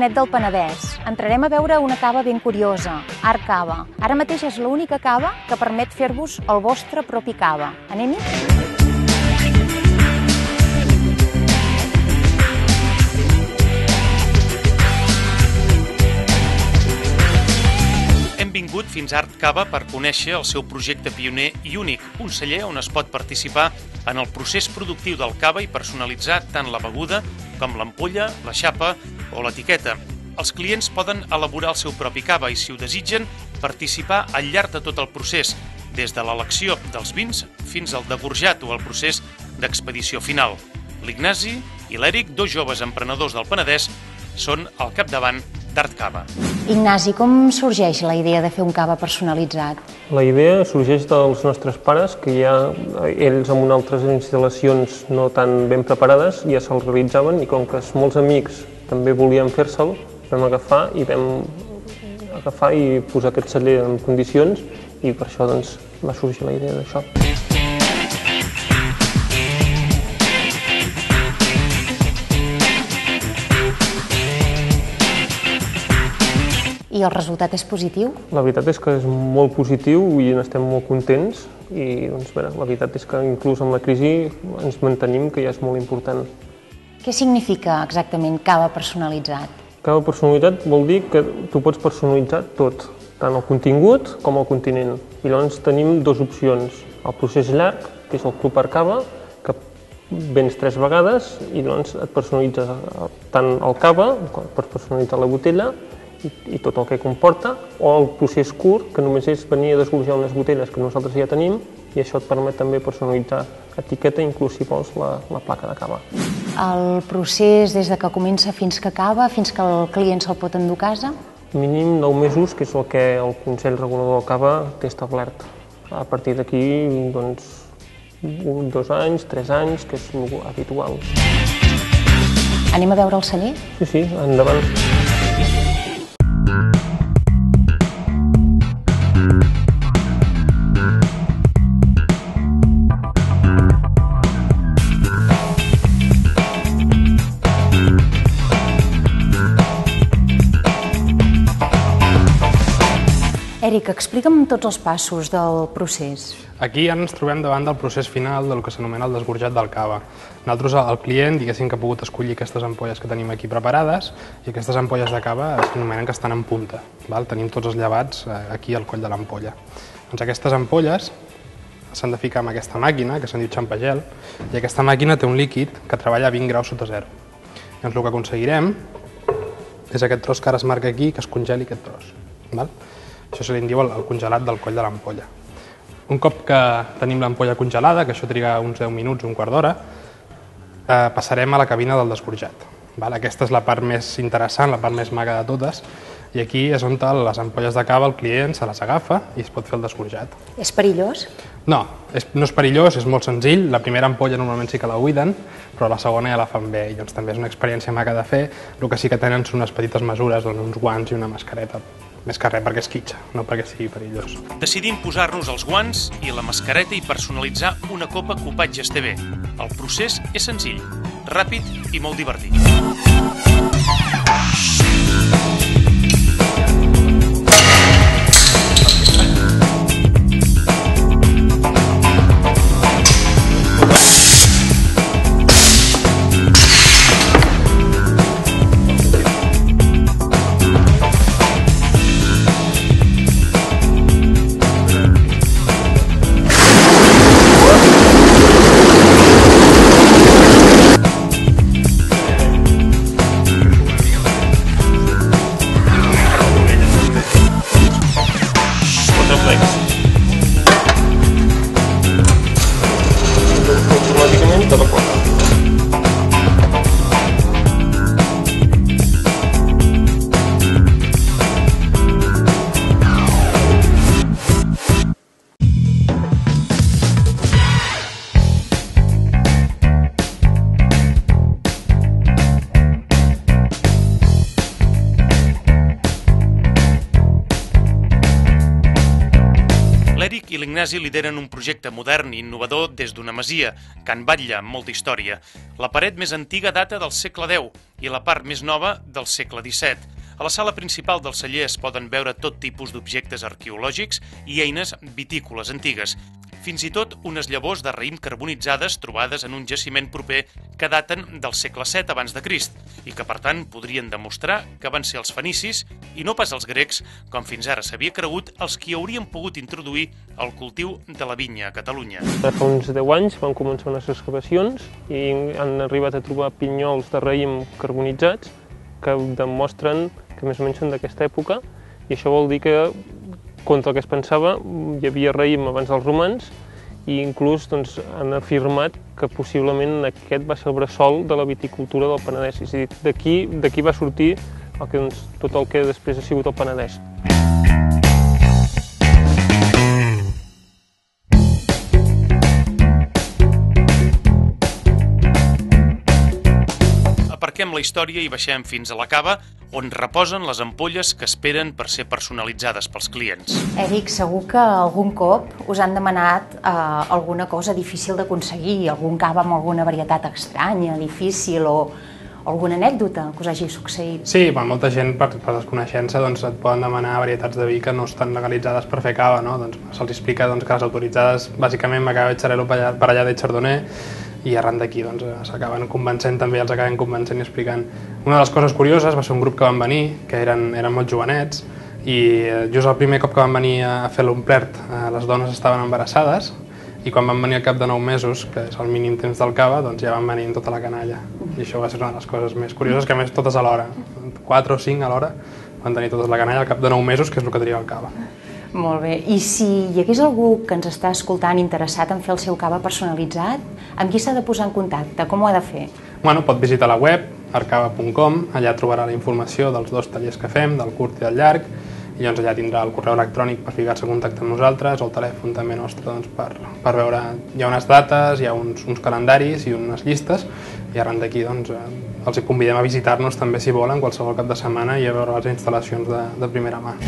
Canet del Penedès. Entrarem a veure una cava ben curiosa, Art Cava. Ara mateix és l'única cava que permet fer-vos el vostre propi cava. Anem-hi? Vingut fins a Art Cava per conèixer el seu projecte pioner i únic, un celler on es pot participar en el procés productiu del cava i personalitzar tant la beguda com l'ampolla, la xapa o l'etiqueta. Els clients poden elaborar el seu propi cava i, si ho desitgen, participar al llarg de tot el procés, des de l'elecció dels vins fins al degorjat o el procés d'expedició final. L'Ignasi i l'Eric, dos joves emprenedors del Penedès, són al capdavant d'Art Cava. Ignasi, com sorgeix la idea de fer un cava personalitzat? La idea sorgeix dels nostres pares, que ja ells amb unes altres instal·lacions no tan ben preparades ja se'l realitzaven, i com que molts amics també volien fer-se'l, vam agafar i posar aquest celler en condicions, i per això doncs, va sorgir la idea d'això. I el resultat és positiu? La veritat és que és molt positiu i n'estem molt contents, i doncs, la veritat és que inclús amb la crisi ens mantenim, que ja és molt important. Què significa exactament cava personalitzat? Cava personalitzat vol dir que tu pots personalitzar tot, tant el contingut com el continent. I llavors tenim dues opcions. El procés llarg, que és el Club Art Cava, que vens 3 vegades i llavors et personalitzes tant el cava, pots personalitzar la botella, i tot el que comporta, o el procés curt, que només és venir a desgorjar unes botelles que nosaltres ja tenim, i això et permet també personalitzar etiqueta, inclús si vols la placa de cava. El procés des de que comença fins que acaba, fins que el client se'l pot endur a casa? Mínim 9 mesos, que és el que el Consell Regulador del Cava té establert. A partir d'aquí, doncs, 1, 2 anys, 3 anys, que és habitual. Anem a veure el celler? Sí, endavant. Eric, explica'm tots els passos del procés. Aquí ja ens trobem davant del procés final del que s'anomena el desgorjat del cava. Nosaltres, el client, diguéssim que ha pogut escollir aquestes ampolles que tenim aquí preparades, i aquestes ampolles de cava s'anomenen que estan en punta. Tenim tots els llevats aquí al coll de l'ampolla. Doncs aquestes ampolles s'han de ficar en aquesta màquina, que se'n diu xampagel, i aquesta màquina té un líquid que treballa a 20 graus sota zero. Llavors el que aconseguirem és aquest tros que ara es marca aquí, que es congeli aquest tros. Això se li diu el congelat del coll de l'ampolla. Un cop que tenim l'ampolla congelada, que això triga uns 10 minuts, un quart d'hora, passarem a la cabina del desgorjat. Aquesta és la part més interessant, la part més maca de totes, i aquí és on les ampolles de cava el client se les agafa i es pot fer el desgorjat. És perillós? No, no és perillós, és molt senzill. La primera ampolla normalment sí que la buiden, però la segona ja la fan bé, i també és una experiència maca de fer. El que sí que tenen són unes petites mesures, uns guants i una mascareta. Més que res perquè és quitxa, no perquè sigui perillós. Decidim posar-nos els guants i la mascareta i personalitzar una copa Copatges TV. El procés és senzill, ràpid i molt divertit. Automàticament tot acorda. L'Enric i l'Ignasi lideren un projecte modern i innovador des d'una masia, Can Batlle, amb molta història. La paret més antiga data del segle X i la part més nova del segle XVII. A la sala principal del celler es poden veure tot tipus d'objectes arqueològics i eines vitícoles antigues, fins i tot unes llavors de raïm carbonitzades trobades en un jaciment proper que daten del segle VII abans de Crist i que, per tant, podrien demostrar que van ser els fenicis i no pas els grecs, com fins ara s'havia cregut, els qui haurien pogut introduir el cultiu de la vinya a Catalunya. Fa uns 10 anys van començar unes excavacions i han arribat a trobar pinyols de raïm carbonitzats que demostren que més o menys són d'aquesta època, i això vol dir que, contra el que es pensava, hi havia raïm abans dels romans i inclús han afirmat que possiblement aquest va ser el bressol de la viticultura del Penedès. És a dir, d'aquí va sortir tot el que després ha sigut el Penedès. Aparquem la història i baixem fins a la cava, on reposen les ampolles que esperen per ser personalitzades pels clients. Eric, segur que algun cop us han demanat alguna cosa difícil d'aconseguir, algun cava amb alguna varietat estranya, difícil o alguna anècdota que us hagi succeït. Sí, molta gent, per desconeixença, et poden demanar varietats de vi que no estan legalitzades per fer cava. Se'ls explica que les autoritzades, bàsicament, Macabeo Xarel·lo Parellada i Chardonnay, i arran d'aquí s'acaben convencent, també els acaben convencent i explicant. Una de les coses curioses va ser un grup que van venir, que eren molt jovenets, i just el primer cop que van venir a fer l'omplert, les dones estaven embarassades, i quan van venir al cap de 9 mesos, que és el mínim temps del cava, ja van venir amb tota la canalla. I això va ser una de les coses més curioses, que a més totes alhora, 4 o 5 alhora, van tenir totes la canalla al cap de 9 mesos, que és el que tenia el cava. Molt bé. I si hi hagués algú que ens està escoltant interessat en fer el seu cava personalitzat, amb qui s'ha de posar en contacte? Com ho ha de fer? Pot visitar la web, arcava.com, allà trobarà la informació dels 2 tallers que fem, del curt i del llarg, i allà tindrà el correu electrònic per ficar-se en contacte amb nosaltres, el telèfon també nostre per veure, hi ha unes dates, hi ha uns calendaris i unes llistes, i arran d'aquí els convidem a visitar-nos també si volen qualsevol cap de setmana i a veure les instal·lacions de primera mà.